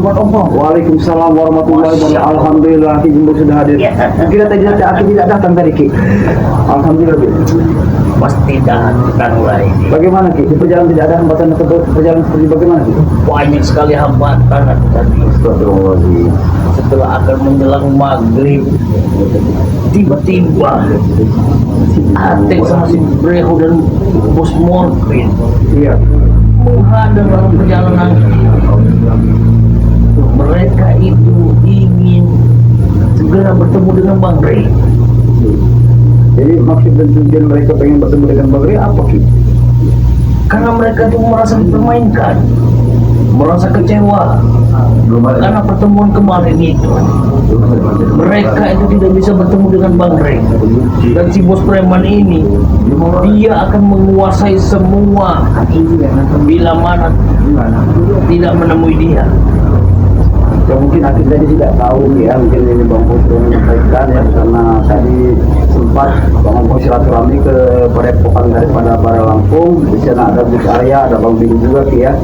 Waalaikumsalam warahmatullahi wabarakatuh. Alhamdulillah Ki Jumbo sudah hadir. Kira tadi Aki tidak datang tadi Ki. Alhamdulillah Ki. Pasti datang mulai ini. Bagaimana Ki? Di perjalanan tidak ada hambatan atau perjalanan seperti bagaimana Ki? Banyak sekali hambatan aku tadi. Astagfirullahaladzim. Setelah akan menjelang maghrib, tiba-tiba si Ateng sama si Breho dan Bos Morfin Iya. menghadang dalam perjalanan. Mereka itu ingin segera bertemu dengan Bang Rey. Jadi maksud dan tujuan mereka pengen bertemu dengan Bang Rey apa Ki? Karena mereka itu merasa dipermainkan, merasa kecewa karena pertemuan kemarin itu. Mereka itu tidak bisa bertemu dengan Bang Rey. Dan si bos preman ini, dia akan menguasai semua bila mana tidak menemui dia. Ya mungkin Aki tadi tidak tahu ya, mungkin ini Bang Bos sudah menyampaikan ya, karena tadi sempat Bang Bos silaturahmi ke Padepokan daripada Bara Lampung. Di sana ada Gus Arya, ada Bang Bing juga Ki ya.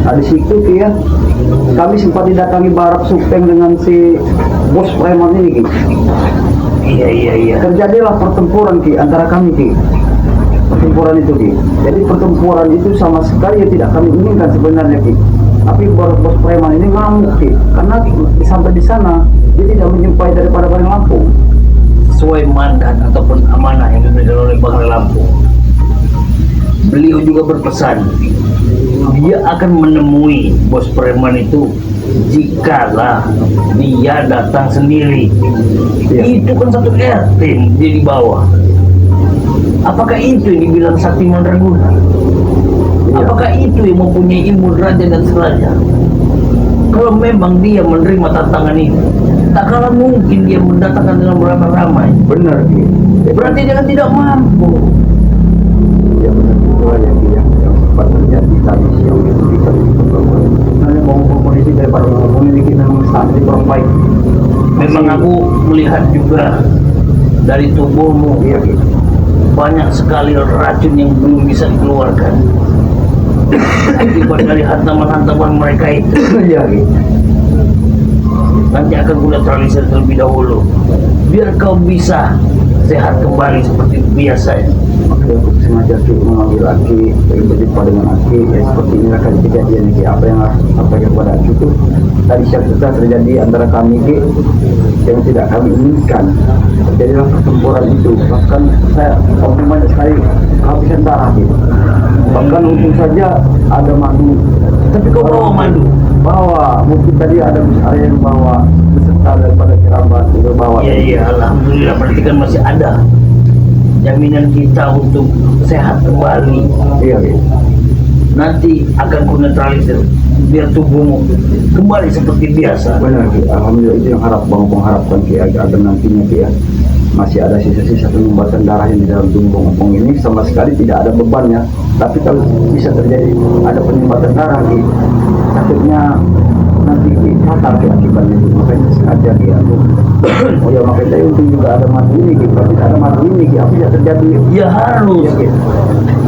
Nah di situ Ki ya, kami sempat didatangi Barak Supeng dengan si bos preman ini Ki. Iya. Terjadilah pertempuran Ki antara kami Ki. Pertempuran itu Ki. Jadi pertempuran itu sama sekali ya tidak kami inginkan sebenarnya Ki. Tapi bos preman ini ngamuk Ki, karena sampai di sana dia tidak menjumpai daripada Bara Lampung. Sesuai mandat ataupun amanah yang diberikan oleh Bang Rey Lampung, beliau juga berpesan dia akan menemui bos preman itu jikalau dia datang sendiri. Itu kan satu RT dia di bawah. Apakah itu yang dibilang Sakti Mandraguna? Apakah itu yang mempunyai ilmu raja dan seraja? Kalau memang dia menerima tantangan itu, tak kalah mungkin dia mendatangkan dengan beramai-ramai. Benar Ki. Berarti dia kan tidak mampu. Ya benar itu aja Ki ya. Yang sempat terjadi tadi siang itu bisa diperbaiki. Sebenarnya mau kondisi daripada Lampung ini kita memang sangat diperbaiki. Memang aku melihat juga dari tubuhmu, Iya Ki. banyak sekali racun yang belum bisa dikeluarkan akibat dari hantaman-hantaman mereka itu. Iya Ki. Nanti akan ku neutralisir terlebih dahulu biar kau bisa sehat kembali seperti biasa. Makanya aku sengaja Ki memanggil Aki, ingin berjumpa dengan Aki ya, seperti inilah kan kejadian Ki. Apa yang harus sampaikan kepada Aki itu tadi siang kita terjadi antara kami Ki yang tidak kami inginkan. Terjadilah pertempuran itu, bahkan saya banyak sekali kehabisan darah Ki. Bahkan untung saja ada madu. Tapi kau bawa madu? Bawa, mungkin tadi ada area yang bawa beserta daripada kerabat itu bawa. Iya, alhamdulillah, berarti kan masih ada jaminan kita untuk sehat kembali. Iya Ki. Nanti akan ku neutralisir biar tubuhmu kembali seperti biasa. Benar Ki, alhamdulillah itu yang Bang harapkan Ki, agar nantinya Ki ya masih ada sisa-sisa penyumbatan darah yang di dalam tubuh Bang Opong ini sama sekali tidak ada bebannya. Tapi kalau bisa terjadi ada penyumbatan darah Ki, takutnya nanti Ki fatal Ki akibatnya Ki. Makanya sengaja Ki aku oh ya makanya saya untung juga ada madu ini Ki. Kalau tidak ada madu ini Ki, apa bisa terjadi? Ya harus Ya, Ki.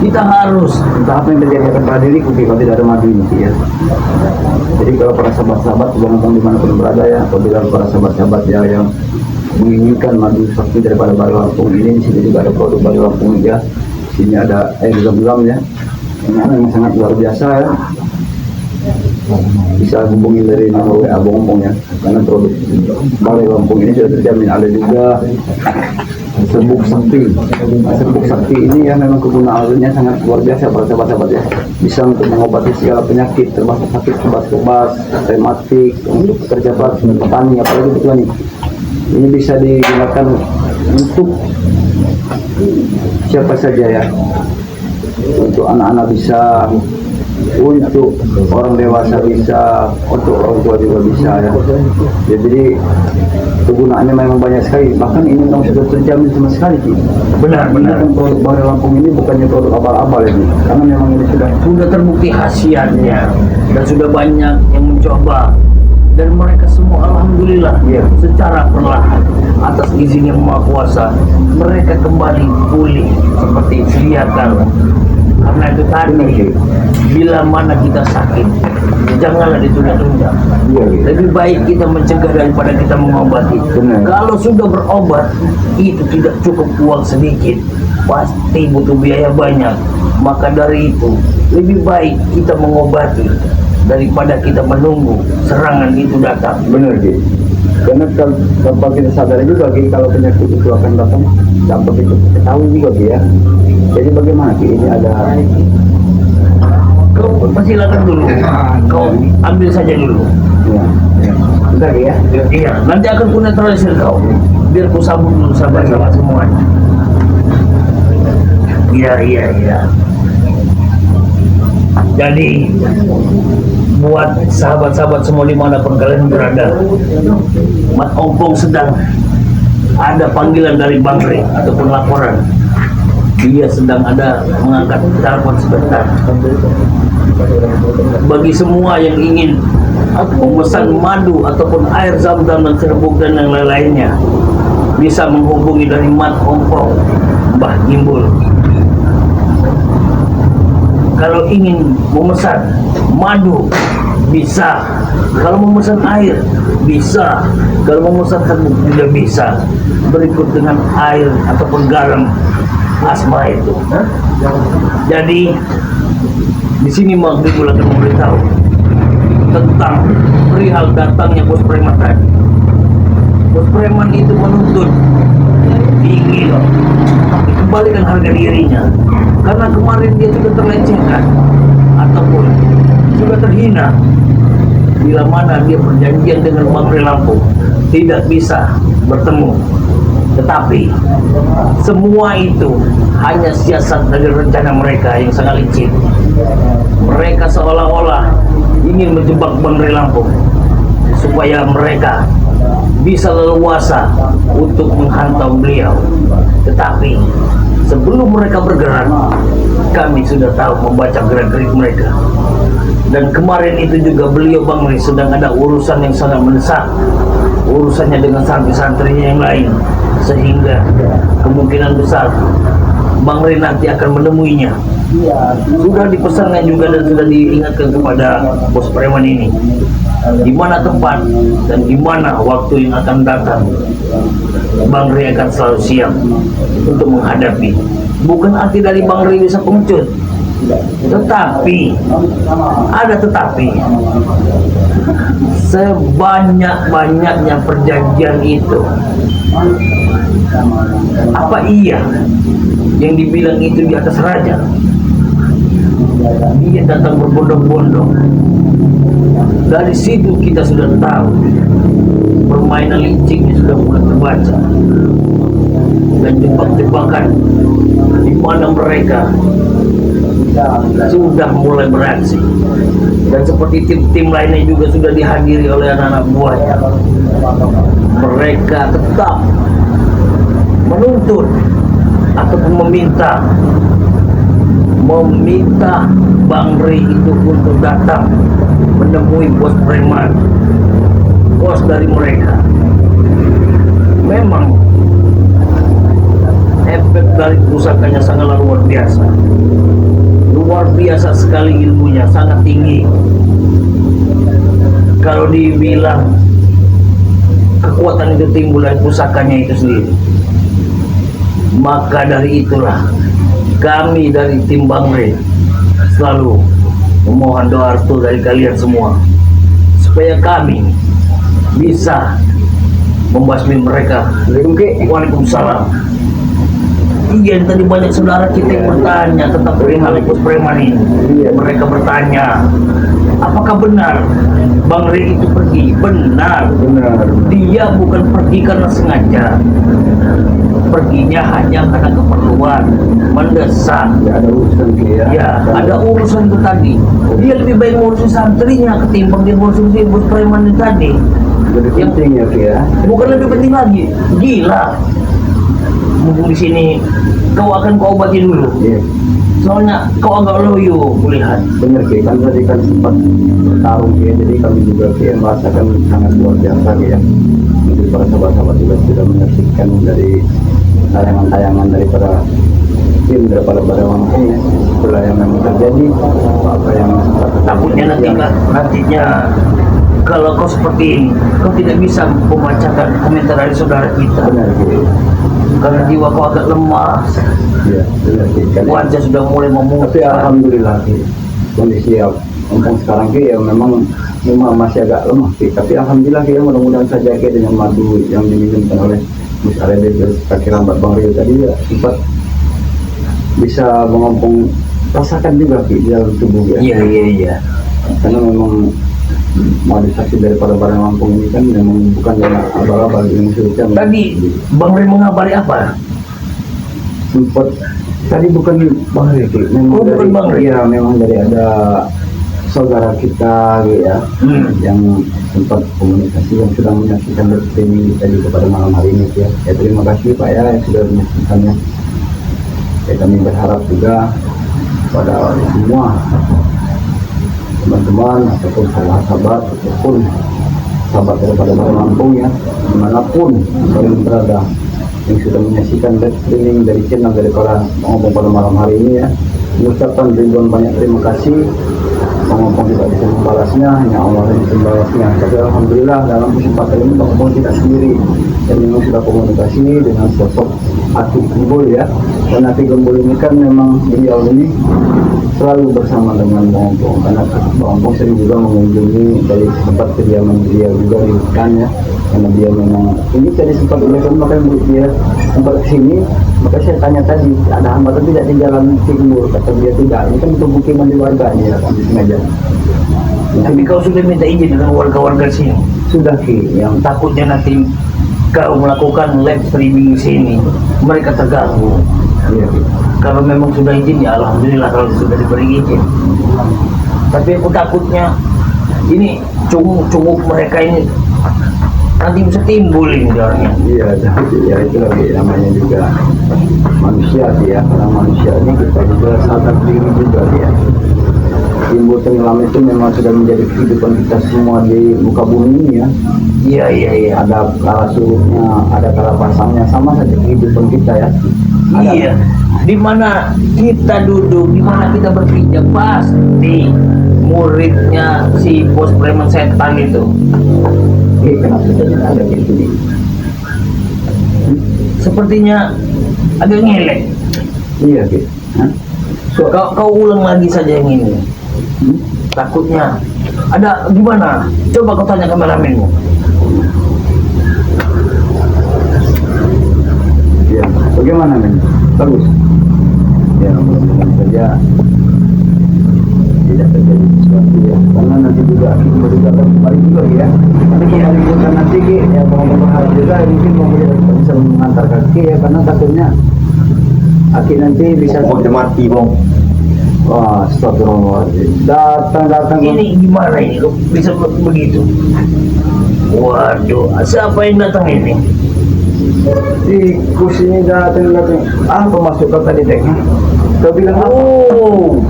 kita harus. Entah apa yang terjadi akan pada diriku Ki kalau tidak ada madu ini Ki ya. Jadi kalau para sahabat-sahabat Bang Opong dimanapun berada ya, apabila para sahabat-sahabat ya yang menginginkan madu sakti daripada Bara Lampung ini, di sini juga ada produk Bara Lampung ya. Sini ada air zam-zam ya. Ini memang sangat luar biasa ya. Bisa hubungin dari nomor WA Bang Opong ya, karena produk Bara Lampung ini sudah terjamin. Ada juga serbuk sakti. Serbuk sakti ini ya memang kegunaannya sangat luar biasa para sahabat-sahabat ya. Bisa untuk mengobati segala penyakit termasuk sakit kebas-kebas, rematik, untuk pekerja keras, petani apalagi petani. Ini bisa digunakan untuk siapa saja ya, untuk anak-anak bisa, untuk orang dewasa bisa, untuk orang tua juga bisa ya. Jadi kegunaannya memang banyak sekali, bahkan ini memang sudah terjamin sama sekali Ki. Benar. Kan produk Bara Lampung ini bukannya produk abal-abal ini, karena memang ini sudah Sudah terbukti khasiatnya dan sudah banyak yang mencoba Dan mereka semua alhamdulillah Iya. secara perlahan atas izin yang Maha Kuasa mereka kembali pulih seperti sedia kala. Karena itu tadi, bila mana kita sakit, janganlah ditunda-tunda. Iya, gitu. Lebih baik kita mencegah daripada kita mengobati. Benar. Kalau sudah berobat, itu tidak cukup uang sedikit, pasti butuh biaya banyak. Maka dari itu, lebih baik kita mengobati daripada kita menunggu serangan itu datang. Benar, Ki. Karena tanpa kita sadar juga, Ki, kalau penyakit itu akan datang, tanpa kita ketahui juga, Ki, ya. Jadi bagaimana, Ki? Ini ada Kau persilakan dulu, kau ambil saja dulu. ya. Bentar, Ki, ya. Iya, nanti akan ku netralisir kau. Biar ku sambung dulu sahabat-sahabat semuanya. Iya. Jadi buat sahabat-sahabat semua dimanapun kalian berada, Mat Ompong sedang ada panggilan dari Bang Rey ataupun laporan. Dia sedang ada mengangkat telepon sebentar. Bagi semua yang ingin memesan madu ataupun air zam-zam dan serbuk dan yang lain-lainnya, bisa menghubungi dari Mat Ompong, Mbah Gimbul. Kalau ingin memesan madu bisa, kalau memesan air bisa, kalau memesan serbuk juga bisa. Berikut dengan air ataupun garam asma itu. Jadi di sini Mbak Gimbul akan memberitahu tentang perihal datangnya bos preman tadi. Bos preman itu menuntut tinggi loh, dikembalikan harga dirinya karena kemarin dia sudah terlecehkan ataupun sudah terhina bila mana dia perjanjian dengan Bang Rey Lampung tidak bisa bertemu. Tetapi semua itu hanya siasat dari rencana mereka yang sangat licik. Mereka seolah-olah ingin menjebak Bang Rey Lampung supaya mereka bisa leluasa untuk menghantam beliau. Tetapi sebelum mereka bergerak, kami sudah tahu membaca gerak-gerik mereka. Dan kemarin itu juga beliau Bang Rey sedang ada urusan yang sangat mendesak, urusannya dengan santri-santrinya yang lain, sehingga kemungkinan besar Bang Rey nanti akan menemuinya. Sudah dipesankan juga dan sudah diingatkan kepada bos preman ini di mana tempat dan di mana waktu yang akan datang. Bang Rey akan selalu siap untuk menghadapi. Bukan arti dari Bang Rey bisa pengecut, tetapi ada tetapi sebanyak-banyaknya perjanjian itu, apa iya yang dibilang itu di atas raja? Dia datang berbondong-bondong. Dari situ kita sudah tahu permainan liciknya sudah mulai terbaca, dan jebak-jebakan di mana mereka sudah mulai beraksi. Dan seperti tim-tim lainnya juga sudah dihadiri oleh anak-anak buahnya. Mereka tetap menuntut ataupun meminta Bang Rey itu untuk datang menemui bos preman, bos dari mereka. Memang efek dari pusakanya sangatlah luar biasa sekali, ilmunya sangat tinggi. Kalau dibilang kekuatan itu timbul dari pusakanya itu sendiri, maka dari itulah kami dari tim Bang Rey selalu memohon doa restu dari kalian semua supaya kami bisa membasmi mereka. Waalaikumsalam. Iya, tadi banyak saudara kita yang bertanya tentang perihal bos preman ini. Mereka bertanya, apakah benar Bang Rey itu pergi? Benar. Dia bukan pergi karena sengaja. Perginya hanya karena keperluan mendesak. Ada urusan, Ki, ya. Ya, ada urusan itu tadi. Dia lebih baik ngurusin santrinya ketimbang dia ngurusin si bos preman itu tadi. Lebih penting ya, Ki, ya. Bukan lebih penting lagi. Gila. Mumpung di sini kau akan kau obati dulu. Iya. Soalnya kau agak loyo kulihat. Bener Ki, kan tadi kan sempat bertarung Ki, jadi kami juga Ki merasakan sangat luar biasa Ki ya. Mungkin para sahabat-sahabat juga sudah menyaksikan dari tayangan-tayangan daripada tim daripada Lampung ya. Itulah yang memang terjadi, apa yang sempat Takutnya nantinya kalau kau seperti ini, kau tidak bisa membacakan komentar dari saudara kita. benar Ki. Karena jiwa kau agak lemah, Iya, benar Ki. Kan, wajah sudah mulai tapi memutih. alhamdulillah Ki, kondisi ya Lampung sekarang Ki ya memang masih agak lemah Ki, tapi alhamdulillah Ki ya, mudah-mudahan saja Ki dengan madu yang diminumkan oleh Mus Arede kaki rambat Bang Rio tadi ya sempat bisa mengompong rasakan juga Ki di dalam tubuh ya. Iya. Karena memang modifikasi daripada barang Lampung ini kan memang bukan yang abal-abal yang sudah Tadi Bang Ray mengabari apa? sempat tadi bukan Bang Rio Ki, memang Oh, bukan dari Bang Rio. iya memang dari ada saudara kita gitu ya yang sempat komunikasi yang sudah menyaksikan streaming tadi kepada malam hari ini ya. Ya terima kasih Pak ya yang sudah menyaksikannya. Ya kami berharap juga pada semua teman-teman ataupun sahabat ataupun sahabat daripada Barang Lampung ya dimanapun kalian berada yang sudah menyaksikan live streaming dari channel daripada Ngomong pada malam hari ini ya, mengucapkan ribuan banyak terima kasih. Bang Ngomong tidak bisa membalasnya, hanya Allah yang bisa membalasnya. Tapi alhamdulillah dalam kesempatan ini Bang Ngomong tidak sendiri dan memang sudah komunikasi dengan sosok Ati Gembul ya. Dan Ati Gembul ini kan memang beliau ini selalu bersama dengan Bang Ngomong, karena Bang Ngomong sering juga mengunjungi dari tempat kediaman beliau juga di hutan ya. Karena dia memang ini tadi sempat beliau makanya dia sempat kesini, maka saya tanya tadi ada hambatan tidak di jalan timur, kata dia tidak, ini kan pemukiman di warganya ya kan sengaja. Tapi kau sudah minta izin dengan warga-warga sini. Sudah Ki, yang Takutnya nanti kau melakukan live streaming di sini, mereka terganggu. iya, Ki. Kalau memang sudah izin ya alhamdulillah kalau sudah diberi izin. Tapi aku takutnya ini cunguk mereka ini nanti bisa timbul ini jalannya. Iya, tapi ya itu lagi namanya juga manusia Ki ya, karena manusia ini kita juga sadar diri juga ya. Timbul tenggelam itu memang sudah menjadi kehidupan kita semua di muka bumi ini ya. Iya. Ada kala surutnya, ada kala pasangnya, sama saja kehidupan kita ya. Ada- Iya. Di mana kita duduk, di mana kita berpijak pasti muridnya si bos preman setan itu. Kenapa tidak ada di sini? Sepertinya agak ngelek. Iya, Ki. Hah? Kau ulang lagi saja yang ini. Hmm? Takutnya ada gimana? Coba kau tanya kameramenmu. Ya, bagaimana men? Bagus. Ya, mudah-mudahan saja tidak terjadi sesuatu ya. Karena nanti juga kita juga akan kembali juga ya. Nanti kembali juga nanti Ki, ya mau berharap juga mungkin mau bisa mengantar kaki ya, karena takutnya Aki nanti bisa mati Bang. wah, astagfirullahaladzim. Datang Ini gimana ini? Kok bisa begitu? Waduh, siapa yang datang ini? tikus ini datang. Apa masuk kau tadi Dek? Kau bilang apa? Oh,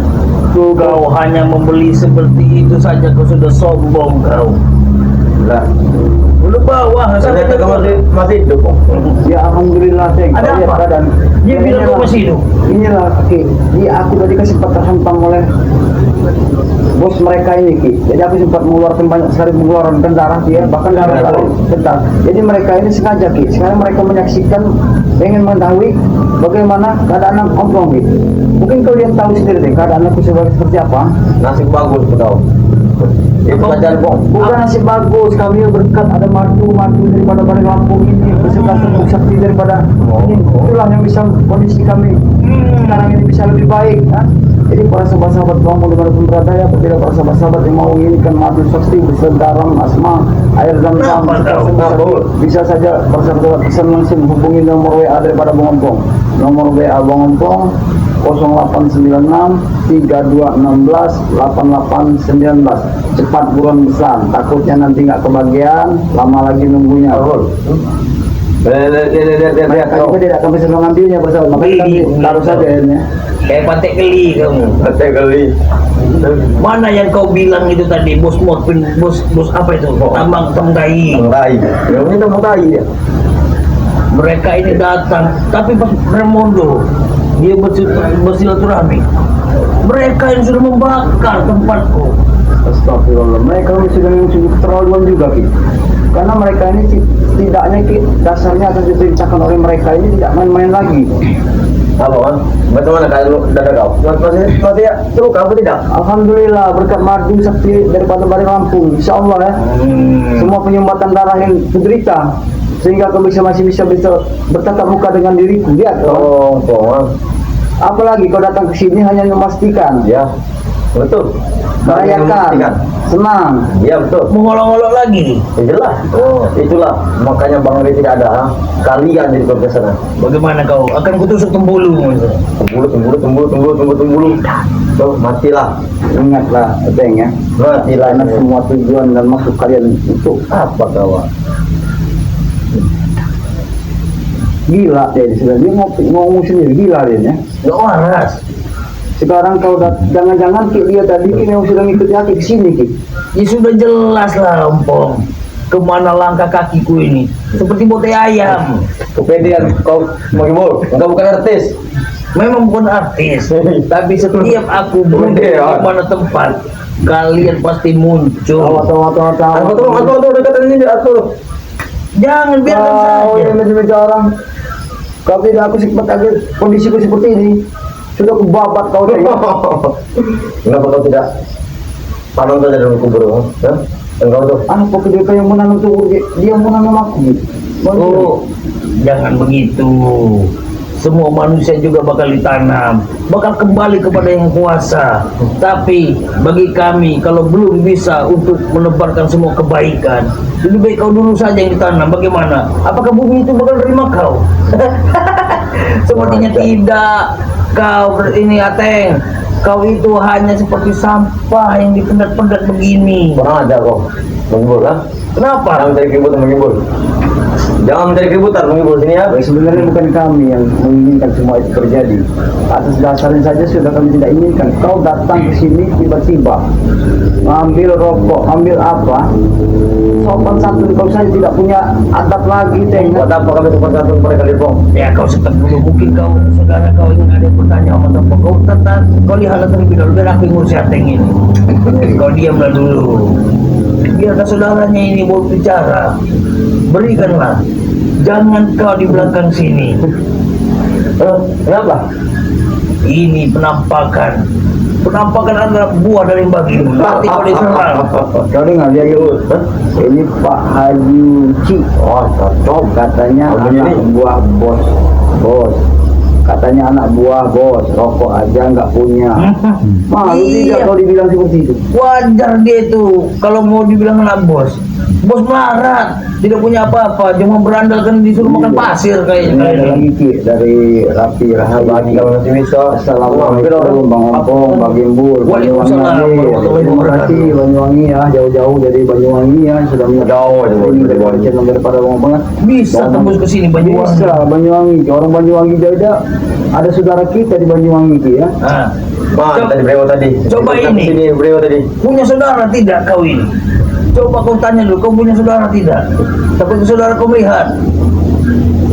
kau hanya membeli seperti itu saja, kau sudah sombong kau. Lah, Udah bawah, sampai Ternyata kau masih hidup Bang. ya alhamdulillah Dek. Ada Kau lihat apa? keadaan. Dia Ya, bilang inilah. kau masih hidup. Inilah Ki, dia aku tadi kan sempat terhantam oleh bos mereka ini Ki. Jadi aku sempat mengeluarkan banyak sekali mengeluarkan darah dia, bahkan darah bentar. Jadi mereka ini sengaja Ki. Sekarang mereka menyaksikan, ingin mengetahui bagaimana keadaan Ompong Ki. Mungkin kau lihat tahu sendiri deh keadaan aku seperti apa. Nasib bagus kau. Itu aja Bang. Bukan nasib bagus, kami berkat ada madu daripada Barang Lampung ini, beserta serbuk sakti daripada ini. Itulah yang bisa kondisi kami sekarang ini bisa lebih baik. Kan? Jadi para sahabat-sahabat Bang dimanapun berada ya, apabila para sahabat-sahabat yang mau menginginkan madu sakti beserta garam, asma, air zam-zam, bisa saja para sahabat pesan langsung hubungi nomor WA daripada Bang Ompong. Nomor WA Bang Ompong 0896 3216 8819. Cepat buruan pesan, takutnya nanti nggak kebagian, lama lagi nunggunya. Lihat, Kami pun tidak akan bisa mengambilnya bos, makanya kami taruh saja airnya. Kayak patek geli kamu. Betul kali. Mana yang kau bilang itu tadi, bos bos apa itu? Tambang tenggai. Mengkai. Yang ini tuh mengkai ya. Mereka ini datang, tapi pas Raimondo dia bersilaturahmi. Mereka yang sudah membakar tempatku. Astagfirullah, mereka sudah keterlaluan juga Ki. Karena mereka ini tidaknya Ki, dasarnya akan diceritakan oleh mereka ini tidak main-main lagi. Apa kan? Bagaimana kalau dada kau? Masih ya terluka apa tidak? Alhamdulillah berkat madu sakti daripada Bari Lampung, insya Allah ya. Semua penyumbatan darah yang menderita sehingga kau masih bisa bertatap muka dengan diriku. Lihat kau. Oh. Apalagi kau datang ke sini hanya memastikan, Ya, betul. merayakan, senang. Iya betul. Mengolok-olok lagi. Itulah. Oh, itulah. Makanya Bang Ri tidak ada. Ha? Kalian jadi profesional. Bagaimana kau? Akan kutusuk tembulu. Tembulu. Tuh, matilah. Ingatlah, Beng ya. Matilah. Karena semua tujuan dan maksud kalian itu Apa kawan? gila dia sudah dia ngomong sendiri gila dia ya. Gak waras. Sekarang kau jangan-jangan Ki dia tadi Ki yang sudah ngikut Ki ke sini Ki. Ya sudah jelas lah Ompong. Kemana langkah kakiku ini? Seperti bote ayam. Kepedean kau mau engkau bukan artis. Memang bukan artis, tapi setiap aku berada di mana tempat, kalian pasti muncul. Tahu. Aku dekat ini aku. Jangan biarkan Kau saja. ini macam orang. Kau tidak aku sempat aja kondisiku seperti ini. Sudah aku babat kau tadi. Kenapa kau tidak tanam saja dalam kubur? Ya? Engkau tuh. Apa dia yang menanam tuh dia menanam aku. Oh, jangan begitu. Semua manusia juga bakal ditanam, bakal kembali kepada yang kuasa. Tapi bagi kami, kalau belum bisa untuk menebarkan semua kebaikan, lebih baik kau dulu saja yang ditanam. Bagaimana? Apakah bumi itu bakal terima kau? Sepertinya tidak. Kau ini Ateng, kau itu hanya seperti sampah yang dipendat-pendat begini. Kurang aja kau. Menghibur kan? Kenapa? Jangan mencari keributan menghibur. Jangan mencari keributan menghibur sini ya. Sebenarnya bukan kami yang menginginkan semua itu terjadi. Atas dasarnya saja sudah kami tidak inginkan. Kau datang ke sini tiba-tiba ambil rokok, ambil apa? Sopan santun kau saja tidak punya adab lagi, Teng. Buat apa kami sopan santun mereka di Pong? Ya kau setek dulu, mungkin kau saudara kau ingin ada yang bertanya sama tempat kau tentang kau lihatlah terlebih dahulu biar aku yang ngurus Ateng ini. Kau diamlah dulu, biarkan saudaranya ini mau bicara. Berikanlah, jangan kau di belakang sini. Kenapa? Ini penampakan adalah buah dari bagimu. Nanti kau diserang. Kau dengar dia itu? Ini Pak Haji Uci. Oh, cocok. Katanya Oh, anak begini. buah bos. Katanya anak buah bos, rokok aja nggak punya. Malu tidak Iya. kalau dibilang seperti itu. Wajar dia itu kalau mau dibilang anak bos. Bos melarat, tidak punya apa-apa, cuma berandalkan disuruh makan pasir Ini ada kayaknya. lagi Ki dari Rapi Rahayu. Bagi kau masih bisa. Assalamualaikum Bang Ompong, Bang Gimbul, Banyuwangi. Waalaikumsalam warahmatullahi Terima kasih Banyuwangi ya, jauh-jauh dari Banyuwangi ya sudah Jauh, dari Banyuwangi. daripada Bang Ompong. Bisa tembus ke sini Banyuwangi. Bisa Banyuwangi, orang Banyuwangi jauh ada saudara kita di Banyuwangi Ki ya. Nah, Mana tadi brewo tadi? Coba ini. Sini brewo tadi. punya saudara tidak kau ini? Coba kau tanya dulu, kau punya saudara tidak? Takut saudara kau melihat.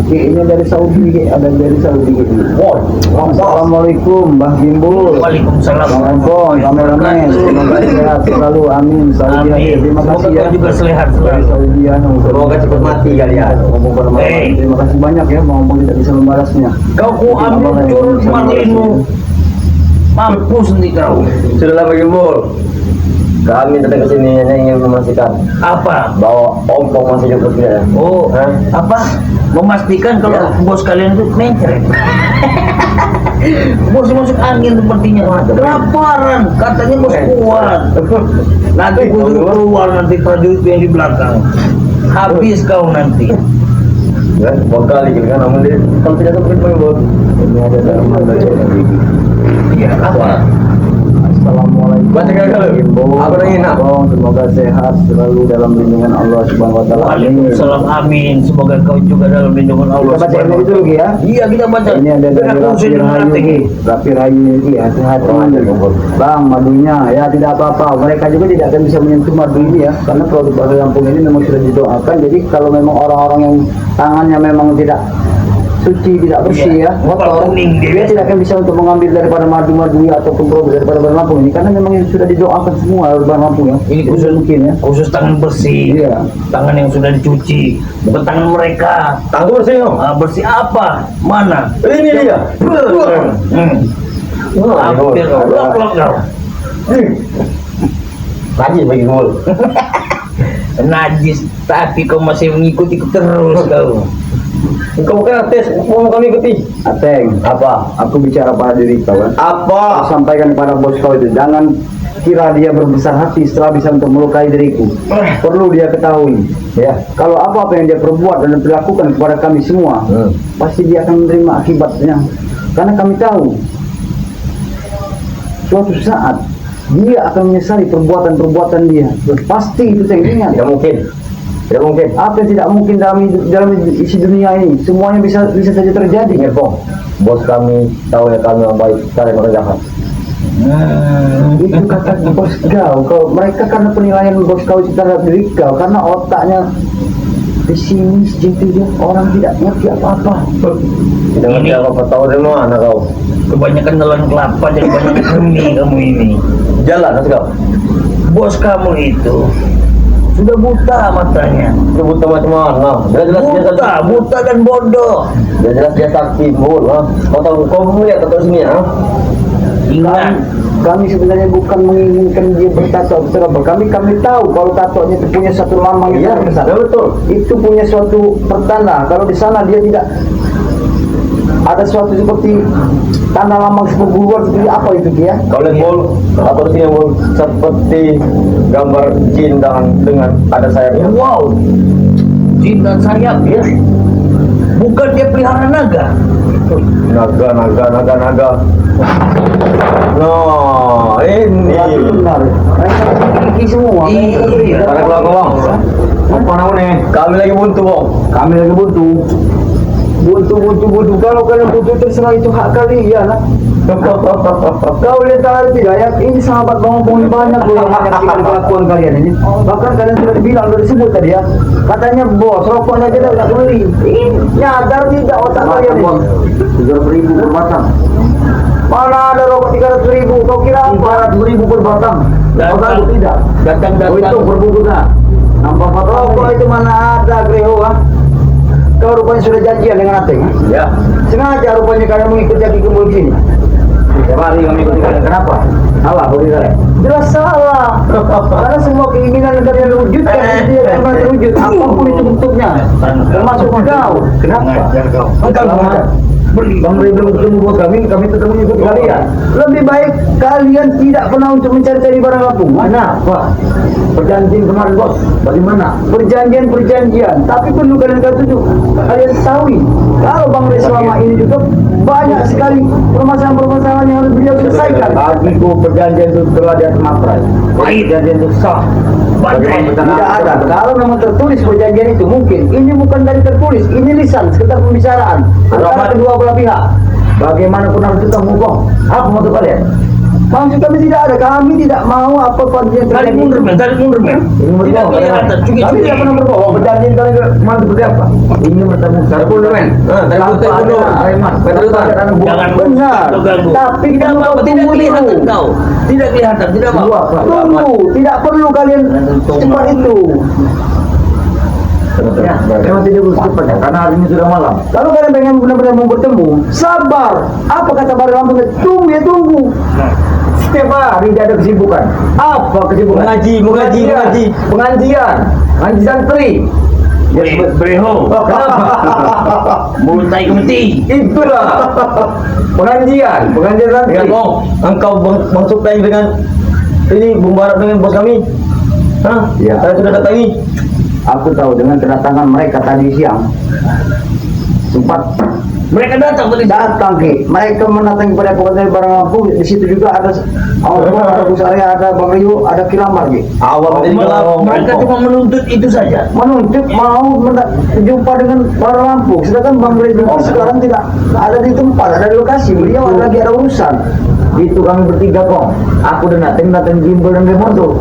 Ki ini dari Saudi, Ki. Ada dari Saudi Ki. Oh, Assalamualaikum Bang Gimbul. Waalaikumsalam. Bang Ompong, kameramen, semoga sehat selalu, amin. Saudi Amin. terima Semoga kasih ya. kau juga sehat Dari selalu. Saudi ya. semoga cepat mati kalian. Terima kasih banyak ya, Bang Ompong tidak bisa membalasnya. Kau ku ambil curut marlinmu. Mampus nanti kau. Sudahlah Pak Gimbul. Kami datang ke sini hanya ingin memastikan Apa? bahwa Ompong masih hidup tidak. Oh, Hah? apa? Memastikan kalau bos kalian itu mencret. Bos masuk angin sepertinya. Kelaparan, katanya bos kuat. Nanti gua suruh keluar nanti prajurit yang di belakang. Habis kau nanti. Ya, bakal gitu kan namun dia kalau tidak seperti Pak Gimbul. Ini ada dalaman dari Iya, apa? Assalamualaikum. Baca gagal. Aku nangin nak. Semoga sehat selalu dalam lindungan Allah Subhanahu Wa Taala. Waalaikumsalam, amin. Semoga kau juga dalam lindungan Allah. Kita baca ini dulu Ki, ya. Iya, kita baca. Ini ada dari Aku Rapi sudah Rahayu mengerti. Ki. Rapi Rahayu Ki, hati-hati. Bang, madunya ya tidak apa-apa. Mereka juga tidak akan bisa menyentuh madu ini ya, karena produk Bali Lampung ini memang sudah didoakan. Jadi kalau memang orang-orang yang tangannya memang tidak suci, tidak bersih Iya, ya, kotor, kuning dia. dia tidak akan bisa untuk mengambil daripada madu-madu ataupun produk daripada Bali Lampung ini, karena memang yang sudah didoakan semua oleh Bali Lampung ya. Ini khusus mungkin ya. khusus tangan bersih. Iya. Tangan yang sudah dicuci. Bukan tangan mereka. Tangan bersih dong. Bersih apa? Mana? Ini dia. Hampir lok kau. Lagi bagi gol. Najis, tapi kau masih mengikuti terus kau. Kau bukan tes, mau kami ikuti. Ateng, Apa? aku bicara pada diri kau kan. Apa? Aku sampaikan kepada bos kau itu, jangan kira dia berbesar hati setelah bisa untuk melukai diriku. Perlu dia ketahui, ya. Kalau apa yang dia perbuat dan dilakukan kepada kami semua, pasti dia akan menerima akibatnya. Karena kami tahu, suatu saat dia akan menyesali perbuatan-perbuatan dia. Pasti itu saya ingat. Tidak mungkin. Tidak mungkin. Apa yang tidak mungkin dalam isi dunia ini, semuanya bisa saja terjadi. Ingat Bang, bos kami tahu ya kami yang baik, kalian orang jahat. Itu kata bos kau, mereka karena penilaian bos kau terhadap diri kau, karena otaknya pesimis gitu ya, orang tidak ngerti apa-apa. Tidak ngerti Ini- apa-apa, tahu dari mana kau? Kebanyakan nelan kelapa dan banyak demi kamu ini. Jalan, kau. Bos kamu itu sudah buta matanya. Sebut macam mana? Jelas-jelas dia Buta, sakti. buta dan bodoh. Jelas dia sakti, Bul. Kau tahu, kau melihat atau sini ya? Ingat, Kami sebenarnya bukan menginginkan dia bertato besar. Kami tahu kalau tatonya itu punya satu lambang Iya, yang besar. betul. Itu punya suatu pertanda. Kalau di sana dia tidak ada suatu seperti tanda lambang seperguruan seperti apa itu dia? Kau lihat Bul, atau di sini Bul, seperti gambar jin dengan ada sayapnya. wow, jin dan sayap ya. Bukan dia pelihara naga. Naga. No, ini. Benar. Mereka memiliki semua. Iya. Karena keluar Bang. Apa namanya? Kami lagi buntu Bang. Kami lagi buntu. Kalau kalian buntu terserah, itu hak kalian. Kau lihat tadi tidak ya? Ini sahabat Bang Bong banyak loh yang menyaksikan kelakuan kalian ini. Bahkan kalian sudah dibilang, sudah disebut tadi ya. Katanya bos, rokoknya aja tidak beli. Ini nyadar tidak otak kalian ini? 300.000 per batang. Mana ada rokok 300.000? Kau kira apa? 400.000 per batang. Kau tahu tidak? Datang-datang. Oh itu berbungkusnya. Nampak rokok itu mana ada Greho ah? Kau rupanya sudah janjian dengan Ateng. Ya. Sengaja rupanya kalian mengikuti Aki Kumpul sini. Tiap hari kami ikuti kalian. Kenapa? Salah bagi kalian. Jelas salah. Karena semua keinginan yang kalian wujudkan dia akan terwujud. Apapun itu bentuknya. Termasuk kau. Kenapa? Ngajar kau. Enggak. Bang Ray belum ketemu buat kami tetap mengikuti kalian. Lebih baik kalian tidak pernah untuk mencari-cari barang Lampung. Kenapa? Perjanjian kemarin bos, bagaimana? Perjanjian, tapi perlu kalian tunjuk. Kalian ketahui, kalau Bang Ray selama ini juga banyak sekali permasalahan-permasalahan yang harus beliau selesaikan. Bagiku perjanjian itu telah di atas matrai. Perjanjian itu sah. Tidak ada. Kalau memang tertulis perjanjian itu mungkin ini bukan dari tertulis, ini lisan sekedar pembicaraan antara kedua belah pihak. Bagaimanapun harus kita move on. Apa maksud kalian? Maksud kami tidak ada. Kami tidak mau apa perjanjian Tarik mundur men. Tidak kelihatan. Kami tidak pernah berbohong. Perjanjian kalian kemarin seperti apa? Ini bertemu secara dulu men. Tanpa ada Aiman. Jangan Benar. ganggu. Tapi Tidak kita apa-apa, tidak tunggu kelihatan dulu. kau. Tidak kelihatan, tidak apa-apa. Tunggu, tidak perlu kalian cepat itu. Ya, memang tidak perlu cepat ya, karena hari ini sudah malam. Kalau kalian pengen benar-benar mau bertemu, sabar. Apa kata Bari Lampung? Tunggu ya tunggu. Setiap hari tidak ada kesibukan. Apa kesibukan? Mengaji. Pengajian santri. Breho. Mulut tai kemeti. Itulah pengajian santri. Ya Bang, engkau Bang Supeng dengan ini Bumbarap dengan bos kami. Hah? Ya. Saya sudah datangi. Aku tahu dengan kedatangan mereka tadi siang sempat Mereka datang ke Datang Ki, mereka mendatang kepada pengusaha barang Lampung. Di situ juga ada ada Busarya, ada Bang Rio, ada Kilamar Ki. Awal menjadi gelap. Mereka cuma menuntut itu saja. Menuntut mau jumpa dengan barang Lampung. Sedangkan Bang Rio sekarang tidak ada di tempat, ada di lokasi. Beliau lagi ada urusan. Itu kami bertiga kok. Aku dan Nateng Gimbal dan Remondo.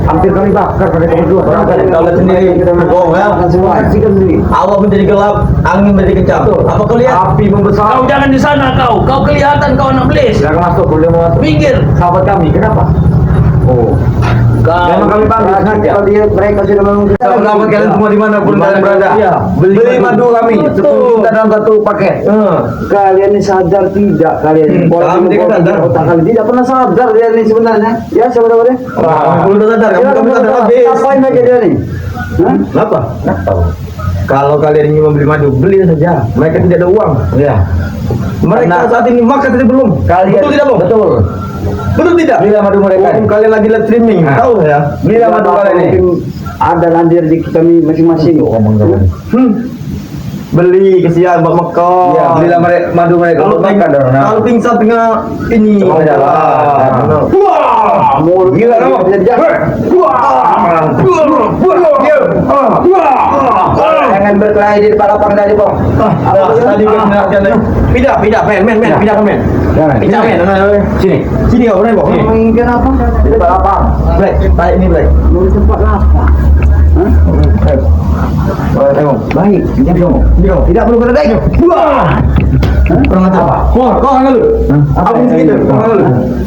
Hampir kami bakar mereka berdua. Kau lihat sendiri. Bohong ya. Semua saksikan sendiri. Awal menjadi gelap, angin menjadi kencang. Apa kau lihat? Api membesar. Kau jangan di sana kau kelihatan kau anak belis. Silakan masuk, boleh masuk. Minggir. Sahabat kami, kenapa? Oh, memang kami bangga kalau dia mereka sudah menunggu. Sahabat kalian semua di mana pun kalian berada. Iya. Beli madu kami. 10 juta dalam satu paket. Kalian ini sadar tidak kalian? Kami tidak sadar. Otak kalian tidak pernah sadar dia ini sebenarnya. Ya sebenarnya. Kamu udah sadar, kamu sadar habis. Ngapain mereka dia nih? Hah? Kenapa? Nggak tahu. Kalau kalian ingin membeli madu, beli saja. Mereka tidak ada uang. Ya. Mereka saat ini makan tadi belum. Kalian Betul tidak, Bang? Betul. Betul tidak? Belilah madu mereka. Kalian lagi live streaming. Tahu ya? Belilah madu kalian ini. Ada nanti rezeki kami masing-masing. Beli kesian buat makan. Ya, belilah madu mereka. Kalau pingsan tengah ini. Wah, mau gila kamu. Jangan berkelahi di depan lapang tadi, Bang. Tadi pindah, men. Pindah, men. Sini kau, Bang. Menginginkan apa? Di depan lapang. Black, tarik ini Black. Mau di tempat lapang. Hah? Baik, diam. Tidak perlu berdebat. Wah. Kurang apa? Kau angkat lu. Apa ini segitu? Kau angkat lu.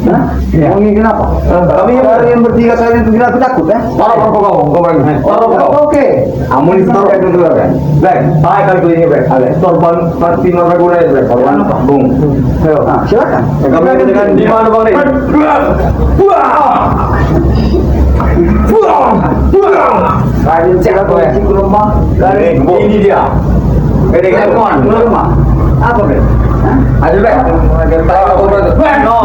Hah? Mau ingin apa? Kami yang bertiga kalian itu tidak takut ya? Kau bagi. Oke. Amun itu taruh dulu kan. Black, tarik kali ini Black. Sorban pasti nomor guna ya Black. Sorban bung. Ayo, silakan. Kami dengan di mana Bang Ri? Kalian cek kondisi ke rumah. Ini dia. Telepon ke rumah. Apa Bre? Ada Bre? No.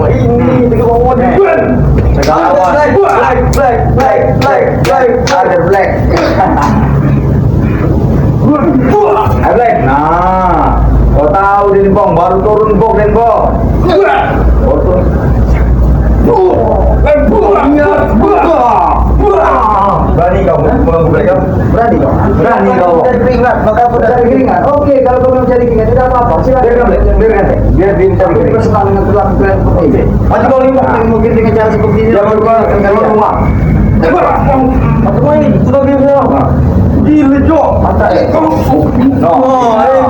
Ini tiga orang di Black. Ada Black. Ada Black. Nah, kau tahu Din Bong, baru turun Bong Den Bong. Oh, turun. Berani kau mengganggu mereka? Berani kau. Dari keringat, maka aku dari keringat. Oke, kalau kau mau cari keringat tidak apa-apa. Silakan. Biar dia mencari keringat. Bersenang dengan perilaku kalian seperti ini. Maju kau lima. Mungkin dengan cara seperti ini. Jangan lupa dengan rumah. Apa ini? Sudah biasa. Gila Jo. Mata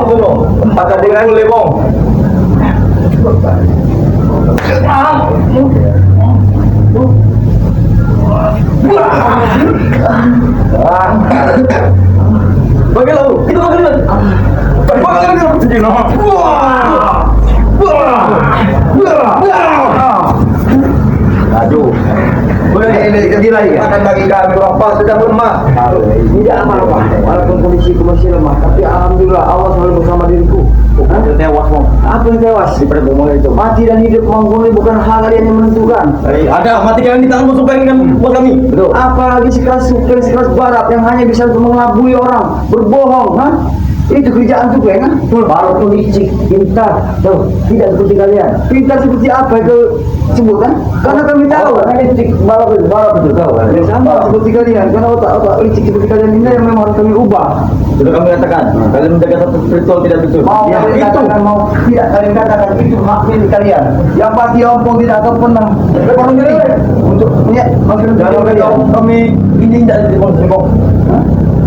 belum. Mata dengan lebong. Bagi lalu, itu bagi lalu. Aduh, akan bagi kami apa sedang lemah. Tidak apa-apa. Walaupun kondisiku masih lemah, tapi alhamdulillah Allah selalu bersama diriku. Tewas mau. Apa yang tewas? Di pada mulai itu. Mati dan hidup menghuni bukan hal kalian yang menentukan. Ada mati kalian di tangan musuh dengan buat kami. Betul. Apalagi sekelas barat yang hanya bisa mengelabui orang, berbohong, ha? Itu kerjaan juga ya kan? Baru tuh licik, pintar, tuh tidak seperti kalian. Pintar seperti apa itu sebut kan? Karena kami tahu kan licik, baru betul tahu kan? Ya, sama seperti kalian, karena otak licik seperti kalian ini yang memang harus kami ubah. Sudah kami katakan, kalian menjaga satu spiritual tidak betul. Mau Ya, kalian itu. katakan, mau tidak kalian katakan itu hak milik kalian. Yang pasti ompong tidak akan pernah berkonflik untuk punya Jangan kami ini tidak dibong-bong.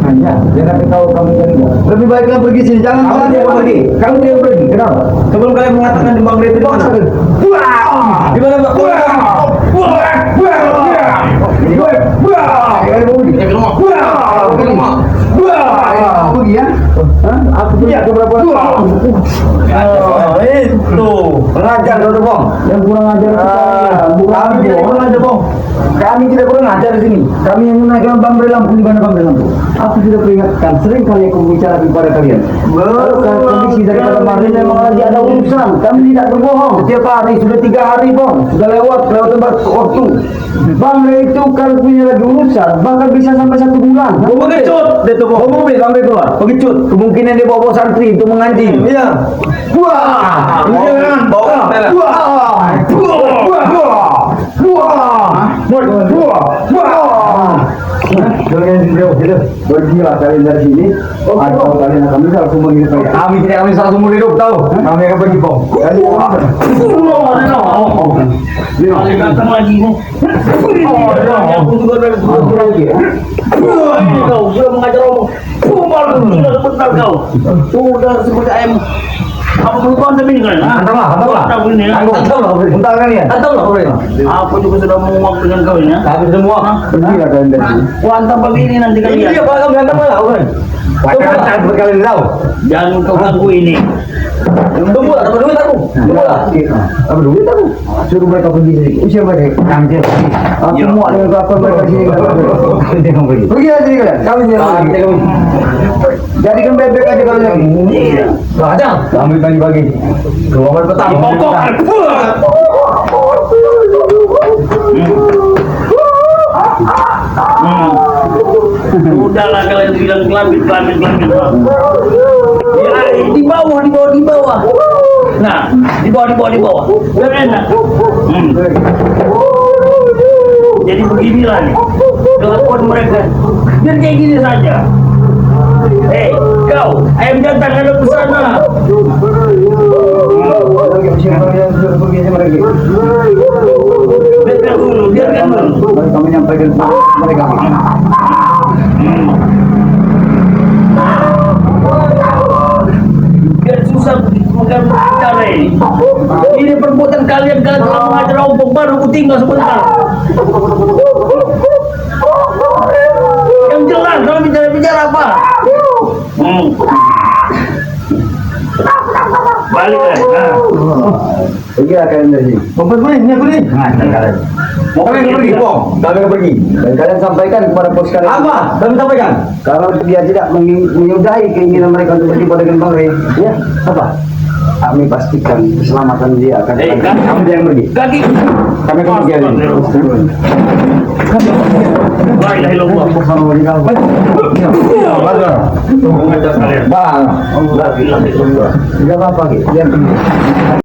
hanya jangan tahu kamu yang lebih baik kalian pergi sini, jangan Kamu dia yang pergi. Kamu yang pergi. Kenapa? Sebelum kalian mengatakan di Bang Ri itu di mana? Di mana Mbak? Pergi ya? Aku punya beberapa Itu pengajar kau Bang. yang kurang ajar Kami jadi pengajar Bang. Kami tidak pernah ngajar di sini. Kami yang menaikkan pamrih lampu di mana pamrih lampu. Aku sudah peringatkan, sering kali aku bicara kepada kalian. Kalau kondisi daripada kemarin memang lagi ada urusan. Kami tidak berbohong. Setiap hari sudah 3 hari bang, sudah lewat tempat waktu. Pamrih itu kalau punya lagi urusan, bahkan bisa sampai 1 bulan. Pengecut, dia tuh Bawa mobil sampai keluar. Pengecut. Kemungkinan dia bawa santri untuk mengancing. Iya. Wah. Jangan. bawa Wah. Wah. Jangan jauh, pergilah kalian dari sini. Atau kalian akan misal seumur hidup. Kami tidak akan misal seumur hidup, tahu? Kami akan pergi bom. Kali datang lagi nih. Aku juga dari kau sudah mengajar omong. Sudah sebentar kau. Sudah seperti ayam. Apa perlu kau sampai ini kan? Hantarlah. Tahu ini ya. Hantarlah. Bentar kalian. Hantarlah. Aku juga sudah menguap dengan kau ini ya. Tapi semua. Pergilah kalian dari sini. Kuantam begini nanti kalian. Iya, Pak, kami hantar lah, kan? Pakai berkali tahu. Jangan kau ganggu ini. Tunggu, apa duit aku? Tunggu lah. Apa duit aku? Suruh mereka pergi sini. Usia mereka. Kanjir. Aku muak dengan apa mereka sini. Pergi aja sini kalian. Kami jangan pergi. Jadikan bebek aja kalian. Iya. Ada. Kami bagi-bagi. Keluar petang. Dipokokkan. Udahlah kalian bilang kelambit. Ya, di bawah. Nah, di bawah. Biar enak. Jadi beginilah nih kelakuan mereka. Biar kayak gini saja. Hei, kau ayam jantan ada ke sana. Biarkan dulu. Kami menyampaikan mereka. Biar susah bukan bicara ini. Ini perbuatan kalian telah mengajar ompong baru ku tinggal sebentar. Yang jelas kalau bicara apa? Balik kan? Pergilah kalian dari sini. Ngajar kalian. Mau kalian pergi, Bang? Kami akan pergi. Dan kalian sampaikan kepada bos kalian. Apa? Kami sampaikan. Kalau dia tidak menyudahi keinginan mereka untuk berjumpa dengan Bang Rey, ya apa? Kami pastikan keselamatan dia akan. Kami jangan pergi. Kaki. Kami akan pergi hari ini. La ilaha illallah. Mengajar kalian. Bang. La ilaha illallah. Tidak apa-apa, Ki. Dia pergi.